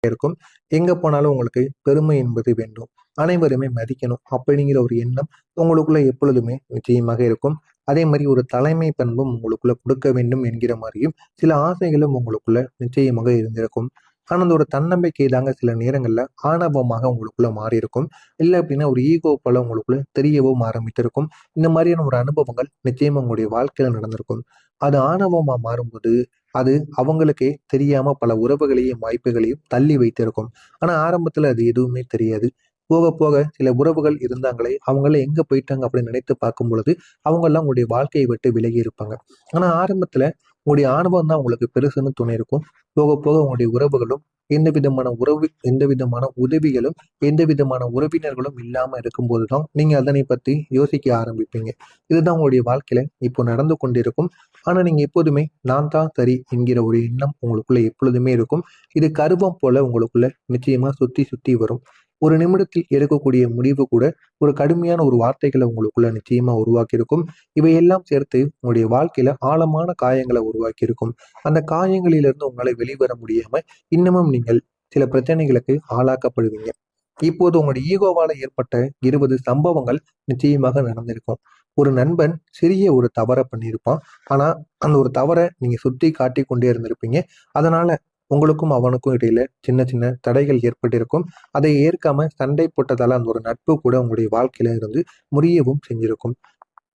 இருக்கும். எங்க போனாலும் உங்களுக்கு பெருமை என்பது வேண்டும். அனைவருமே மதிக்கணும் அப்படிங்கிற ஒரு எண்ணம் உங்களுக்குள்ள எப்பொழுதுமே நிச்சயமாக இருக்கும். அதே மாதிரி ஒரு தலைமை பண்பும் உங்களுக்குள்ள கொடுக்க வேண்டும் என்கிற மாதிரியும் சில ஆசைகளும் உங்களுக்குள்ள நிச்சயமாக இருந்திருக்கும். ஆனா அந்த ஒரு தன்னம்பிக்கை தாங்க சில நேரங்கள்ல ஆணவமாக உங்களுக்குள்ள மாறி இருக்கும். இல்லை அப்படின்னா ஒரு ஈகோ போல உங்களுக்குள்ள தெரியவும் ஆரம்பித்திருக்கும். இந்த மாதிரியான ஒரு அனுபவங்கள் நிச்சயமா உங்களுடைய வாழ்க்கையில நடந்திருக்கும். அது ஆணவமா மாறும்போது அது அவங்களுக்கே தெரியாம பல உறவுகளையும் வாய்ப்புகளையும் தள்ளி வைத்திருக்கும். ஆனா ஆரம்பத்துல அது எதுவுமே தெரியாது. போக போக சில உறவுகள் இருந்தாங்களே அவங்களாம் எங்க போயிட்டாங்க அப்படின்னு நினைத்து பார்க்கும் பொழுது அவங்க எல்லாம் உங்களுடைய வாழ்க்கையை விட்டு விலகி இருப்பாங்க. ஆனா ஆரம்பத்துல உங்களுடைய ஆணவம் தான் உங்களுக்கு பெருசுன்னு துணை இருக்கும். போக போக உங்களுடைய உறவுகளும் எந்த விதமான உதவிகளும் எந்த விதமான உறவினர்களும் இல்லாம இருக்கும்போது தான் நீங்க அதனை பத்தி யோசிக்க ஆரம்பிப்பீங்க. இதுதான் உங்களுடைய வாழ்க்கையில இப்போ நடந்து கொண்டிருக்கும். ஆனா நீங்க எப்போதுமே நான் தான் சரி என்கிற ஒரு எண்ணம் உங்களுக்குள்ள எப்பொழுதுமே இருக்கும். இது கர்வம் போல உங்களுக்குள்ள நிச்சயமா சுத்தி சுத்தி வரும். ஒரு நிமிடத்தில் எடுக்கக்கூடிய முடிவு கூட ஒரு கடுமையான ஒரு வார்த்தைகளை உங்களுக்குள்ள நிச்சயமா உருவாக்கி இருக்கும். இவையெல்லாம் சேர்த்து உங்களுடைய வாழ்க்கையில ஆழமான காயங்களை உருவாக்கி இருக்கும். அந்த காயங்களிலிருந்து உங்களை வெளிவர முடியாம இன்னமும் நீங்கள் சில பிரச்சனைகளுக்கு ஆளாக்கப்படுவீங்க. இப்போது உங்களுடைய ஈகோவால ஏற்பட்ட 20 சம்பவங்கள் நிச்சயமாக நடந்திருக்கும். ஒரு நண்பன் சிறிய ஒரு தவறை பண்ணியிருப்பான். ஆனா அந்த ஒரு தவறை நீங்க சுட்டி காட்டி கொண்டே இருந்திருப்பீங்க. அதனால உங்களுக்கும் அவனுக்கும் இடையில சின்ன சின்ன தடைகள் ஏற்பட்டிருக்கும். அதை ஏற்காம சண்டை போட்டதால அந்த ஒரு நட்பு கூட உங்களுடைய வாழ்க்கையில இருந்து முறியவும் செஞ்சிருக்கும்.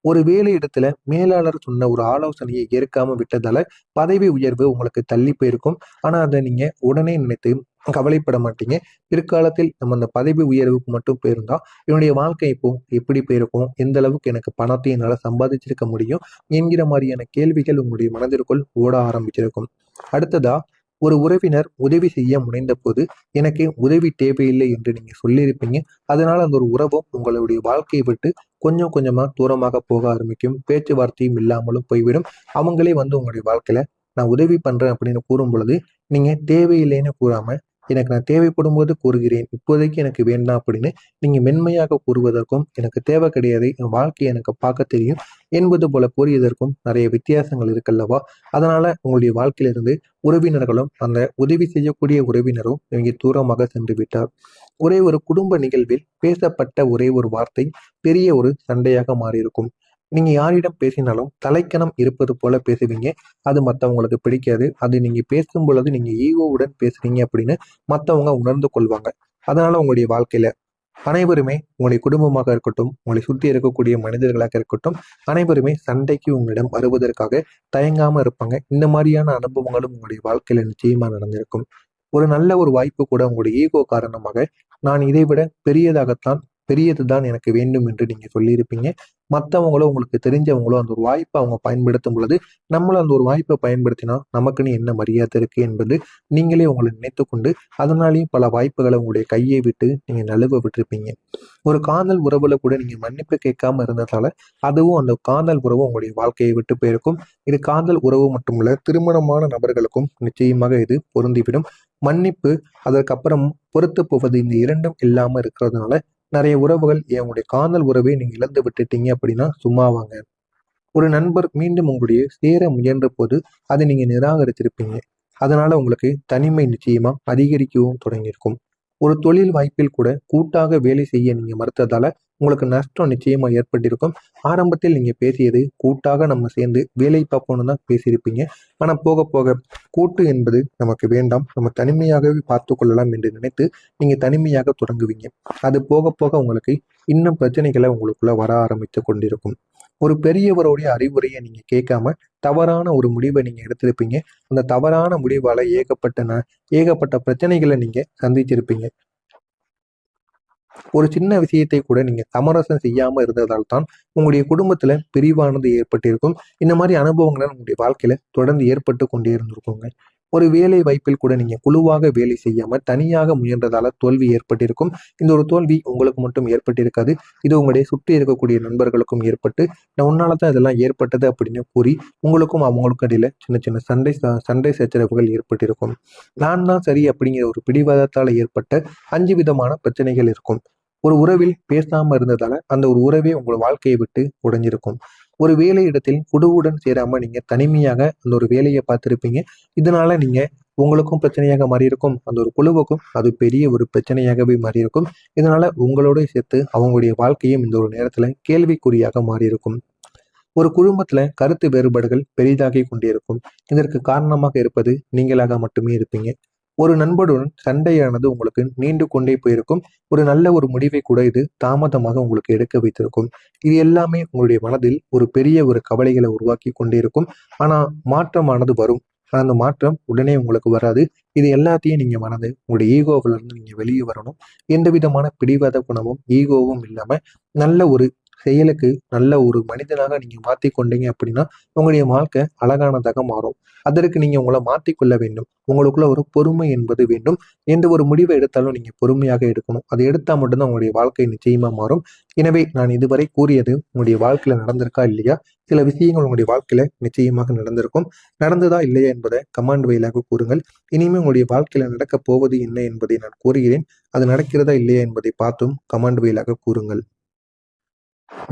ஒரு வேலை இடத்துல மேலாளர் சொன்ன ஒரு ஆலோசனையை ஏற்காம விட்டதால பதவி உயர்வு உங்களுக்கு தள்ளி போயிருக்கும். ஆனா அதை நீங்க உடனே நினைத்து கவலைப்பட மாட்டீங்க. பிற்காலத்தில் நம்ம அந்த பதவி உயர்வுக்கு மட்டும் போயிருந்தா என்னுடைய வாழ்க்கை இப்போ எப்படி போயிருக்கும், எந்த அளவுக்கு எனக்கு பணத்தை என்னால சம்பாதிச்சிருக்க முடியும் என்கிற மாதிரியான கேள்விகள் உங்களுடைய மனதிற்குள் ஓட ஆரம்பிச்சிருக்கும். அடுத்ததா ஒரு உறவினர் உதவி செய்ய முனைந்த போது எனக்கு உதவி தேவையில்லை என்று நீங்க சொல்லியிருப்பீங்க. அதனால அந்த ஒரு உறவும் உங்களுடைய வாழ்க்கையை விட்டு கொஞ்சம் கொஞ்சமா தூரமாக போக ஆரம்பிக்கும். பேச்சுவார்த்தையும் இல்லாமலும் போய்விடும். அவங்களே வந்து உங்களுடைய வாழ்க்கையில நான் உதவி பண்றேன் அப்படின்னு கூறும் பொழுது நீங்க தேவையில்லைன்னு கூறாம எனக்கு நான் தேவைப்படும் போது கூறுகிறேன், இப்போதைக்கு எனக்கு வேண்டாம் அப்படின்னு நீங்க மென்மையாக கூறுவதற்கும் எனக்கு தேவை கிடையாது, என் வாழ்க்கையை எனக்கு பார்க்க தெரியும் என்பது போல கூறியதற்கும் நிறைய வித்தியாசங்கள் இருக்குல்லவா. அதனால உங்களுடைய வாழ்க்கையிலிருந்து உறவினர்களும் அந்த உதவி செய்யக்கூடிய உறவினரும் இவங்க தூரமாக சென்று விட்டார். ஒரே ஒரு குடும்ப நிகழ்வில் பேசப்பட்ட ஒரே ஒரு வார்த்தை பெரிய ஒரு சண்டையாக மாறியிருக்கும். நீங்க யாரிடம் பேசினாலும் தலைக்கணம் இருப்பது போல பேசுவீங்க. அது மத்தவங்களுக்கு பிடிக்காது. அது நீங்க பேசும் பொழுது நீங்க ஈகோவுடன் பேசுறீங்க அப்படின்னு மத்தவங்க உணர்ந்து கொள்வாங்க. அதனால உங்களுடைய வாழ்க்கையில அனைவருமே உங்களுடைய குடும்பமாக இருக்கட்டும், உங்களை சுற்றி இருக்கக்கூடிய மனிதர்களாக இருக்கட்டும், அனைவருமே சண்டைக்கு உங்களிடம் வருவதற்காக தயங்காம இருப்பாங்க. இந்த மாதிரியான அனுபவங்களும் உங்களுடைய வாழ்க்கையில நிச்சயமா நடந்திருக்கும். ஒரு நல்ல ஒரு வாய்ப்பு கூட உங்களுடைய ஈகோ காரணமாக நான் இதை விட பெரியதுதான் எனக்கு வேண்டும் என்று நீங்க சொல்லியிருப்பீங்க. மற்றவங்களோ உங்களுக்கு தெரிஞ்சவங்களோ அந்த ஒரு வாய்ப்பை அவங்க பயன்படுத்தும் பொழுது நம்மளும் அந்த ஒரு வாய்ப்பை பயன்படுத்தினா நமக்குன்னு என்ன மரியாதை இருக்கு என்பது நீங்களே உங்களை நினைத்து கொண்டு அதனாலேயும் பல வாய்ப்புகளை உங்களுடைய கையை விட்டு நீங்க நழுவ விட்டுருப்பீங்க. ஒரு காதல் உறவுல கூட நீங்க மன்னிப்பு கேட்காம இருந்ததால அதுவும் அந்த காதல் உறவு உங்களுடைய வாழ்க்கையை விட்டு போயிருக்கும். இது காதல் உறவு மட்டுமல்ல, திருமணமான நபர்களுக்கும் நிச்சயமாக இது பொருந்திவிடும். மன்னிப்பு, அதற்கப்புறம் பொறுத்து போவது, இந்த இரண்டும் இல்லாம இருக்கிறதுனால நிறைய உறவுகள் உங்களுடைய காதல் உறவை நீங்க இழந்து விட்டுட்டீங்க அப்படின்னா சும்மாவாங்க. ஒரு நண்பர் மீண்டும் உங்களுடைய சேர முயன்ற போது அதை நீங்க நிராகரிச்சிருப்பீங்க. அதனால உங்களுக்கு தனிமை நிச்சயமா அதிகரிக்கவும் தொடங்கியிருக்கும். ஒரு தொழில் வாய்ப்பில் கூட கூட்டாக வேலை செய்ய நீங்க மறுத்ததால உங்களுக்கு நஷ்டம் நிச்சயமா ஏற்பட்டிருக்கும். ஆரம்பத்தில் நீங்க பேசியது கூட்டாக நம்ம சேர்ந்து வேலை பார்ப்போம்னு தான் பேசியிருப்பீங்க. ஆனா போக போக கூட்டு என்பது நமக்கு வேண்டாம், நம்ம தனிமையாகவே பார்த்து கொள்ளலாம் என்று நினைத்து நீங்க தனிமையாக தொடங்குவீங்க. அது போக போக உங்களுக்கு இன்னும் பிரச்சனைகளை உங்களுக்குள்ள வர ஆரம்பித்து கொண்டிருக்கும். ஒரு பெரியவருடைய அறிவுரையை நீங்க கேட்காம தவறான ஒரு முடிவை நீங்க எடுத்திருப்பீங்க. அந்த தவறான முடிவால ஏகப்பட்ட பிரச்சனைகளை நீங்க சந்திச்சிருப்பீங்க. ஒரு சின்ன விஷயத்தை கூட நீங்க சமரசம் செய்யாம இருந்ததால் தான் உங்களுடைய குடும்பத்துல பிரிவானது ஏற்பட்டிருக்கும். இந்த மாதிரி அனுபவங்கள் உங்களுடைய வாழ்க்கையில தொடர்ந்து ஏற்பட்டு கொண்டே இருந்திருக்குங்க. ஒரு வேலை வாய்ப்பில் கூட நீங்க குழுவாக வேலை செய்யாம தனியாக முயன்றதால தோல்வி ஏற்பட்டிருக்கும். இந்த ஒரு தோல்வி உங்களுக்கு மட்டும் ஏற்பட்டிருக்காது. இது உங்களுடைய சுற்றி இருக்கக்கூடிய நண்பர்களுக்கும் ஏற்பட்டு நான் உன்னாலதான் இதெல்லாம் ஏற்பட்டது அப்படின்னு கூறி உங்களுக்கும் அவங்களுக்கும் இடையில சின்ன சின்ன சண்டை சச்சரவுகள் ஏற்பட்டிருக்கும். நான் தான் சரி அப்படிங்கிற ஒரு பிடிவாதத்தால ஏற்பட்ட 5 விதமான பிரச்சனைகள் இருக்கும். ஒரு உறவில் பேசாம இருந்ததால அந்த ஒரு உறவே உங்கள் வாழ்க்கையை விட்டு உடைஞ்சிருக்கும். ஒரு வேலை இடத்தில் குழுவுடன் சேராம நீங்க தனிமையாக அந்த ஒரு வேலையை பார்த்திருப்பீங்க. இதனால நீங்க உங்களுக்கும் பிரச்சனையாக மாறி இருக்கும், அந்த ஒரு குழுவுக்கும் அது பெரிய ஒரு பிரச்சனையாகவே மாறி இருக்கும். இதனால உங்களோட சேர்த்து அவங்களுடைய வாழ்க்கையும் இந்த ஒரு நேரத்துல கேள்விக்குறியாக மாறி இருக்கும். ஒரு குடும்பத்துல கருத்து வேறுபாடுகள் பெரிதாகி கொண்டிருக்கும். இதற்கு காரணமாக இருப்பது நீங்களாக மட்டுமே இருப்பீங்க. ஒரு நண்பருடன் சண்டையானது உங்களுக்கு நீண்டு கொண்டே போயிருக்கும். ஒரு நல்ல ஒரு முடிவை கூட இது தாமதமாக உங்களுக்கு எடுக்க வைத்திருக்கும். இது எல்லாமே உங்களுடைய மனதில் ஒரு பெரிய ஒரு கவலைகளை உருவாக்கி கொண்டே இருக்கும். ஆனா மாற்றமானது வரும். ஆனா அந்த மாற்றம் உடனே உங்களுக்கு வராது. இது எல்லாத்தையும் நீங்க மறந்து உங்களுடைய ஈகோவில இருந்து நீங்க வெளியே வரணும். எந்த விதமான பிடிவாத குணமும் ஈகோவும் இல்லாம நல்ல ஒரு செயலுக்கு நல்ல ஒரு மனிதனாக நீங்க மாத்திக்கொண்டீங்க அப்படின்னா உங்களுடைய வாழ்க்கை அழகானதாக மாறும். அதற்கு நீங்க உங்களை மாற்றிக்கொள்ள வேண்டும். உங்களுக்குள்ள ஒரு பொறுமை என்பது வேண்டும். எந்த ஒரு முடிவை எடுத்தாலும் நீங்க பொறுமையாக எடுக்கணும். அதை எடுத்தா மட்டும்தான் உங்களுடைய வாழ்க்கை நிச்சயமா மாறும். எனவே நான் இதுவரை கூறியது உங்களுடைய வாழ்க்கையில நடந்திருக்கா இல்லையா? சில விஷயங்கள் உங்களுடைய வாழ்க்கையில நிச்சயமாக நடந்திருக்கும். நடந்ததா இல்லையா என்பதை கமெண்ட் வாயிலாக கூறுங்கள். இனிமே உங்களுடைய வாழ்க்கையில நடக்கப் போவது என்ன என்பதை நான் கூறுகிறேன். அது நடக்கிறதா இல்லையா என்பதை பார்த்தும் கமெண்ட் வாயிலாக கூறுங்கள்.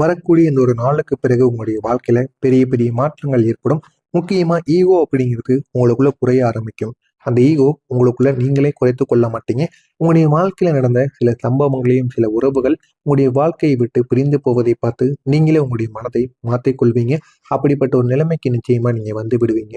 வரக்கூடிய இந்த ஒரு நாளுக்கு பிறகு உங்களுடைய வாழ்க்கையில பெரிய பெரிய மாற்றங்கள் ஏற்படும். முக்கியமா ஈகோ அப்படிங்கிறது உங்களுக்குள்ள குறைய ஆரம்பிக்கும். அந்த ஈகோ உங்களுக்குள்ள நீங்களே குறைத்துக் கொள்ள மாட்டீங்க. உங்களுடைய வாழ்க்கையில நடந்த சில சம்பவங்களையும் சில உறவுகள் உங்களுடைய வாழ்க்கையை விட்டு பிரிந்து போவதை பார்த்து நீங்களே உங்களுடைய மனதை மாற்றிக்கொள்வீங்க. அப்படிப்பட்ட ஒரு நிலைமைக்கு நிச்சயமா நீங்க வந்து விடுவீங்க.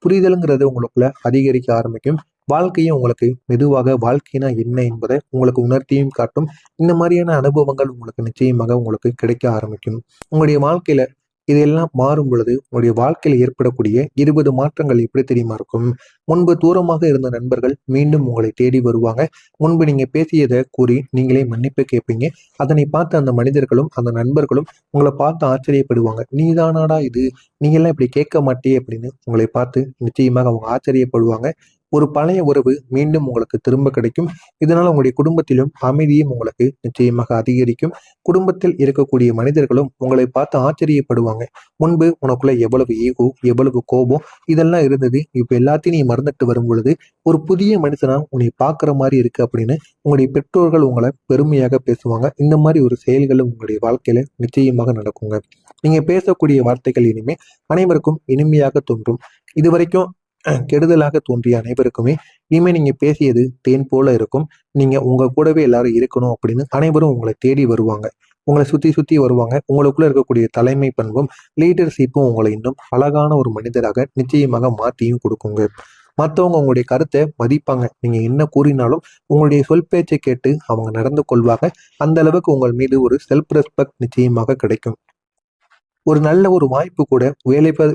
புரிதலுங்கிறது உங்களுக்குள்ள அதிகரிக்க ஆரம்பிக்கும். வாழ்க்கையும் உங்களுக்கு மெதுவாக வாழ்க்கைனா என்ன என்பதை உங்களுக்கு உணர்த்தியும் காட்டும். இந்த மாதிரியான அனுபவங்கள் உங்களுக்கு நிச்சயமாக உங்களுக்கு கிடைக்க ஆரம்பிக்கும். உங்களுடைய வாழ்க்கையில இதெல்லாம் மாறும் பொழுது உங்களுடைய வாழ்க்கையில ஏற்படக்கூடிய 20 மாற்றங்கள் எப்படி தெரியுமா இருக்கும்? முன்பு தூரமாக இருந்த நண்பர்கள் மீண்டும் உங்களை தேடி வருவாங்க. முன்பு நீங்க பேசியதை கூறி நீங்களே மன்னிப்பு கேட்பீங்க. அதனை பார்த்து அந்த மனிதர்களும் அந்த நண்பர்களும் உங்களை பார்த்து ஆச்சரியப்படுவாங்க. நீதானாடா இது, நீ எல்லாம் இப்படி கேட்க மாட்டியே அப்படின்னு உங்களை பார்த்து நிச்சயமாக அவங்க ஆச்சரியப்படுவாங்க. ஒரு பழைய உறவு மீண்டும் உங்களுக்கு திரும்ப கிடைக்கும். இதனால உங்களுடைய குடும்பத்திலும் அமைதியும் உங்களுக்கு நிச்சயமாக அதிகரிக்கும். குடும்பத்தில் இருக்கக்கூடிய மனிதர்களும் உங்களை பார்த்து ஆச்சரியப்படுவாங்க. முன்பு உனக்குள்ள எவ்வளவு ஈகோ, எவ்வளவு கோபம் இதெல்லாம் இருந்தது. இப்ப எல்லாத்தையும் நீ மறந்துட்டு வரும் பொழுது ஒரு புதிய மனுஷனா உன்னை பார்க்குற மாதிரி இருக்கு அப்படின்னு உங்களுடைய பெற்றோர்கள் உங்களை பெருமையாக பேசுவாங்க. இந்த மாதிரி ஒரு செயல்களும் உங்களுடைய வாழ்க்கையில நிச்சயமாக நடக்குங்க. நீங்க பேசக்கூடிய வார்த்தைகள் இனிமே அனைவருக்கும் இனிமையாக தோன்றும். இதுவரைக்கும் கெடுதலாக தோன்றிய அனைவருக்குமே இனிமே நீங்க பேசியது தேன் போல இருக்கும். நீங்க உங்க கூடவே எல்லாரும் இருக்கணும் அப்படின்னு அனைவரும் உங்களை தேடி வருவாங்க. உங்களை சுத்தி சுத்தி வருவாங்க. உங்களுக்குள்ள இருக்கக்கூடிய தலைமை பண்பும் லீடர்ஷிப்பும் உங்களை இன்னும் அழகான ஒரு மனிதராக நிச்சயமாக மாற்றியும் கொடுக்குங்க. மற்றவங்க உங்களுடைய கருத்தை மதிப்பாங்க. நீங்க என்ன கூறினாலும் உங்களுடைய சொல் பேச்சை கேட்டு அவங்க நடந்து கொள்வாங்க. அந்த அளவுக்கு உங்கள் மீது ஒரு செல்ஃப் ரெஸ்பெக்ட் நிச்சயமாக கிடைக்கும். ஒரு நல்ல ஒரு வாய்ப்பு கூட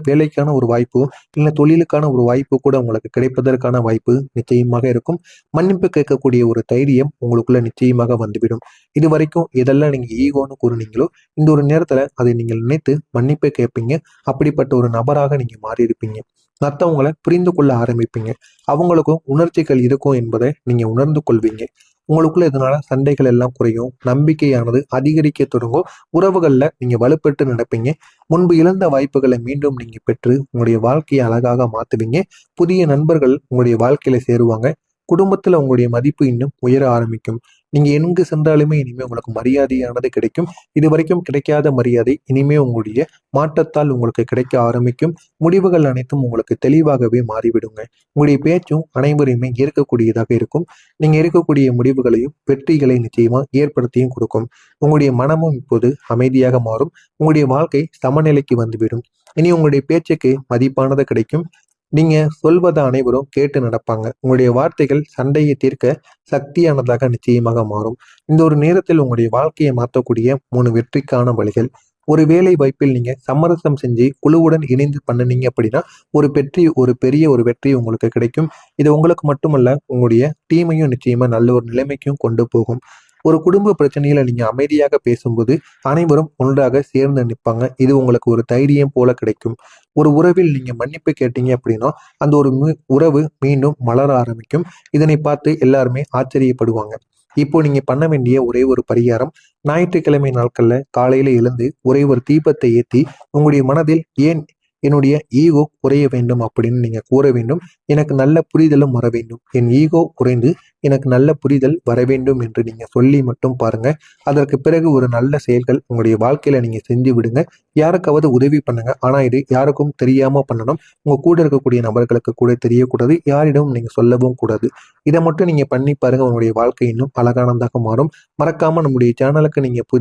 வேலைக்கான ஒரு வாய்ப்பு இல்லை தொழிலுக்கான ஒரு வாய்ப்பு கூட உங்களுக்கு கிடைப்பதற்கான வாய்ப்பு நிச்சயமாக இருக்கும். மன்னிப்பு கேட்கக்கூடிய ஒரு தைரியம் உங்களுக்குள்ள நிச்சயமாக வந்துவிடும். இது வரைக்கும் எதெல்லாம் நீங்க ஈகோன்னு கூறுனீங்களோ இந்த ஒரு நேரத்துல அதை நீங்கள் நினைத்து மன்னிப்பு கேட்பீங்க. அப்படிப்பட்ட ஒரு நபராக நீங்க மாறி இருப்பீங்க. மற்றவங்களை புரிந்து கொள்ள ஆரம்பிப்பீங்க. அவங்களுக்கும் உணர்ச்சிகள் இருக்கும் என்பதை நீங்க உணர்ந்து கொள்வீங்க. உங்களுக்குள்ள இதனால சண்டைகள் எல்லாம் குறையும். நம்பிக்கையானது அதிகரிக்க தொடங்கும். உறவுகள்ல நீங்க வலுப்பெற்று நடப்பீங்க. முன்பு இழந்த வாய்ப்புகளை மீண்டும் நீங்க பெற்று உங்களுடைய வாழ்க்கையை அழகாக மாத்துவீங்க. புதிய நண்பர்கள் உங்களுடைய வாழ்க்கையில சேருவாங்க. குடும்பத்துல உங்களுடைய மதிப்பு இன்னும் உயர ஆரம்பிக்கும். நீங்க எங்கு சென்றாலுமே இனிமே உங்களுக்கு மரியாதையானது கிடைக்கும். இது வரைக்கும் கிடைக்காத மரியாதை இனிமே உங்களுடைய மாற்றத்தால் உங்களுக்கு கிடைக்க ஆரம்பிக்கும். முடிவுகள் அனைத்தும் உங்களுக்கு தெளிவாகவே மாறிவிடுங்க. உங்களுடைய பேச்சும் அனைவரையுமே ஏற்கக்கூடியதாக இருக்கும். நீங்க இருக்கக்கூடிய முடிவுகளையும் வெற்றிகளை நிச்சயமா ஏற்படுத்தியும் கொடுக்கும். உங்களுடைய மனமும் இப்போது அமைதியாக மாறும். உங்களுடைய வாழ்க்கை சமநிலைக்கு வந்துவிடும். இனி உங்களுடைய பேச்சுக்கு மதிப்பானது கிடைக்கும். நீங்க சொல்வதை அனைவரும் கேட்டு நடப்பாங்க. உங்களுடைய வார்த்தைகள் சண்டையை தீர்க்க சக்தியானதாக நிச்சயமாக மாறும். இந்த ஒரு நேரத்தில் உங்களுடைய வாழ்க்கையை மாற்றக்கூடிய 3 வெற்றிக்கான வழிகள். ஒரு வேலை வாய்ப்பில் நீங்க சமரசம் செஞ்சு குழுவுடன் இணைந்து பண்ணுனீங்க அப்படின்னா ஒரு பெரிய ஒரு வெற்றி உங்களுக்கு கிடைக்கும். இது உங்களுக்கு மட்டுமல்ல உங்களுடைய டீமையும் நிச்சயமா நல்ல ஒரு நிலைமைக்கும் கொண்டு போகும். ஒரு குடும்ப பிரச்சனையில நீங்க அமைதியாக பேசும்போது அனைவரும் ஒன்றாக சேர்ந்து நிற்பாங்க. இது உங்களுக்கு ஒரு தைரியம் போல கிடைக்கும். ஒரு உறவில் நீங்க மன்னிப்பு கேட்டீங்க அப்படின்னா அந்த ஒரு உறவு மீண்டும் மலர ஆரம்பிக்கும். இதனை பார்த்து எல்லாருமே ஆச்சரியப்படுவாங்க. இப்போ நீங்க பண்ண வேண்டிய ஒரே ஒரு பரிகாரம், ஞாயிற்றுக்கிழமை நாட்கள்ல காலையில எழுந்து ஒரே ஒரு தீபத்தை ஏத்தி உங்களுடைய மனதில் ஏன் என்னுடைய ஈகோ குறைய வேண்டும் அப்படின்னு நீங்கள் கூற வேண்டும். எனக்கு நல்ல புரிதலும் வர வேண்டும். என் ஈகோ குறைந்து எனக்கு நல்ல புரிதல் வர வேண்டும் என்று நீங்கள் சொல்லி மட்டும் பாருங்க. அதற்கு பிறகு ஒரு நல்ல செயல்கள் உங்களுடைய வாழ்க்கையில நீங்கள் செஞ்சு விடுங்க. யாருக்காவது உதவி பண்ணுங்க. ஆனால் இது யாருக்கும் தெரியாம பண்ணணும். உங்க கூட இருக்கக்கூடிய நபர்களுக்கு கூட தெரியக்கூடாது. யாரிடமும் நீங்க சொல்லவும் கூடாது. இதை மட்டும் நீங்க பண்ணி பாருங்க. உங்களுடைய வாழ்க்கை இன்னும் அழகானதாக மாறும். மறக்காம நம்முடைய சேனலுக்கு நீங்க புதிய